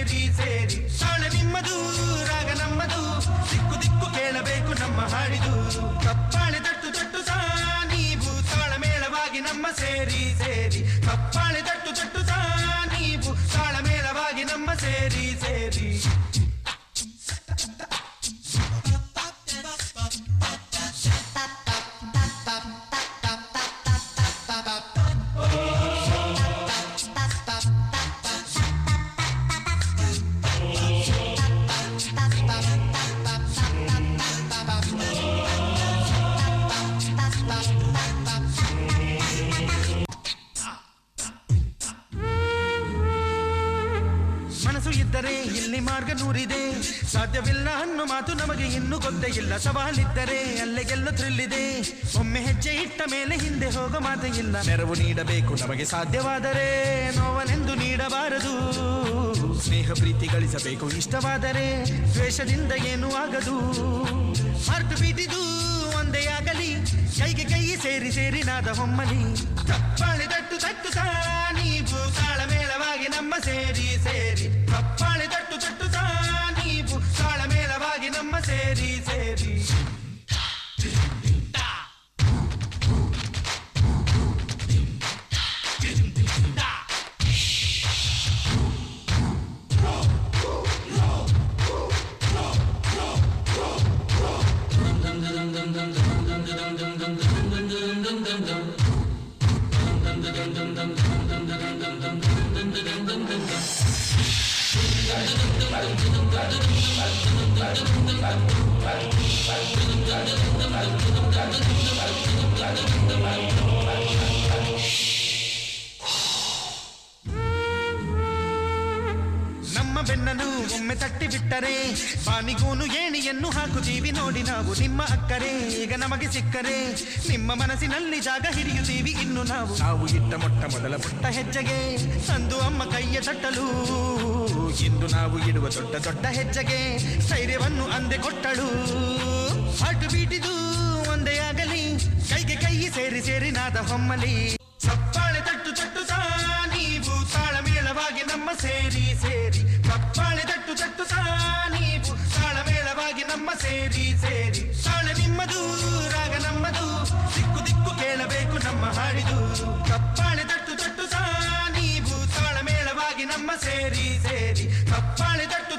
ಸೇರಿ ಸೇರಿ ತಾಳ ನಿಮ್ಮದು ರಾಗ ನಮ್ಮದು ದಿಕ್ಕು ದಿಕ್ಕು ಕೇಳಬೇಕು ನಮ್ಮ ಹಾಡಿದು ಕಪ್ಪಾಳೆ ತಟ್ಟು ತಟ್ಟು ಸಾ ನೀವು ತಾಳಮೇಳವಾಗಿ ನಮ್ಮ ಸೇರಿ ಸೇರಿ ಕಪ್ಪಾಳೆ ತಟ್ಟು ತಟ್ಟು ಸಾ ನೀವು ತಾಳಮೇಳವಾಗಿ ನಮ್ಮ ಸೇರಿ ಸೇರಿ ಇದ್ದರೆ ಇಲ್ಲಿ ಮಾರ್ಗ ನೂರಿದೆ ಸಾಧ್ಯವಿಲ್ಲ ಅನ್ನೋ ಮಾತು ನಮಗೆ ಇನ್ನೂ ಗೊತ್ತೇ ಇಲ್ಲ ಸವಾಲಿದ್ದರೆ ಅಲ್ಲೇ ಗೆಲ್ಲೋ ಥ್ರಿಲ್ಲಿದೆ ಒಮ್ಮೆ ಹೆಜ್ಜೆ ಇಟ್ಟ ಮೇಲೆ ಹಿಂದೆ ಹೋಗೋ ಮಾತೇ ಇಲ್ಲ ನೆರವು ನೀಡಬೇಕು ನಮಗೆ ಸಾಧ್ಯವಾದರೆ ನೋವನೆಂದು ನೀಡಬಾರದು ಸ್ನೇಹ ಪ್ರೀತಿ ಗಳಿಸಬೇಕು ಇಷ್ಟವಾದರೆ ದ್ವೇಷದಿಂದ ಏನೂ ಆಗದು ಹಾರ್ಟ್ ಬೀಟಿದು ಒಂದೇ ಆಗಲಿ ಕೈಗೆ ಕೈ ಸೇರಿ ಸೇರಿ ನಾದ ಹೊಮ್ಮಲಿ ಕಪ್ಪಾಳೆ ತಟ್ಟು ತಟ್ಟು ಸಾ ನೀವು ತಾಳಮೇಳವಾಗಿ ನಮ್ಮ ಸೇರಿ ಸೇರಿ ಕಪ್ಪಾಳೆ ತಟ್ಟು ತಟ್ಟು ಸಾ ನೀವು ತಾಳಮೇಳವಾಗಿ ನಮ್ಮ ಸೇರಿ ಸೇರಿ ನಮ್ಮ ಬೆನ್ನನ್ನು ಒಮ್ಮೆ ತಟ್ಟಿ ಬಿಟ್ಟರೆ ಬಾನಿಗೂನು ಏಣಿಯನ್ನು ಹಾಕುತ್ತೀವಿ ನೋಡಿ ನಾವು ನಿಮ್ಮ ಅಕ್ಕರೆ ಈಗ ನಮಗೆ ಸಿಕ್ಕರೆ ನಿಮ್ಮ ಮನಸ್ಸಿನಲ್ಲಿ ಜಾಗ ಹಿಡಿಯುತ್ತೀವಿ ಇನ್ನು ನಾವು ಇಟ್ಟ ಮೊಟ್ಟ ಮೊದಲ ಪುಟ್ಟ ಹೆಜ್ಜೆಗೆ ಅಂದು ಅಮ್ಮ ಕೈಯ ತಟ್ಟಲು ಇಂದು ನಾವು ಇಡುವ ದೊಡ್ಡ ದೊಡ್ಡ ಹೆಜ್ಜೆಗೆ ಸ್ಥೈರ್ಯವನ್ನು ಅಂದೆ ಕೊಟ್ಟಳು ಹಾರ್ಟ್ ಬೀಟಿದು ಒಂದೇ ಆಗಲಿ ಕೈಗೆ ಕೈ ಸೇರಿ ಸೇರಿ ನಾದ ಹೊಮ್ಮಲಿ ಚಪ್ಪಾಳೆ ತಟ್ಟು ತಟ್ಟು ಸಾ ನೀವು ತಾಳಮೇಳವಾಗಿ ನಮ್ಮ ಸೇರಿ ಸೇರಿ ಕಪ್ಪಾಳೆ ತಟ್ಟು ತಟ್ಟು ಸಾ ನೀವು ತಾಳಮೇಳವಾಗಿ ನಮ್ಮ ಸೇರಿ ಸೇರಿ ತಾಳ ನಿಮ್ಮದು ರಾಗ ನಮ್ಮದು ದಿಕ್ಕು ದಿಕ್ಕು ಕೇಳಬೇಕು ನಮ್ಮ ಹಾಡಿದು ಕಪ್ಪಾಳೆ ತಟ್ಟು ತಟ್ಟು ಸಾ ನೀವು ತಾಳಮೇಳವಾಗಿ ನಮ್ಮ ಸೇರಿ ಸೇರಿ ಕಪ್ಪಾಳೆ ತಟ್ಟು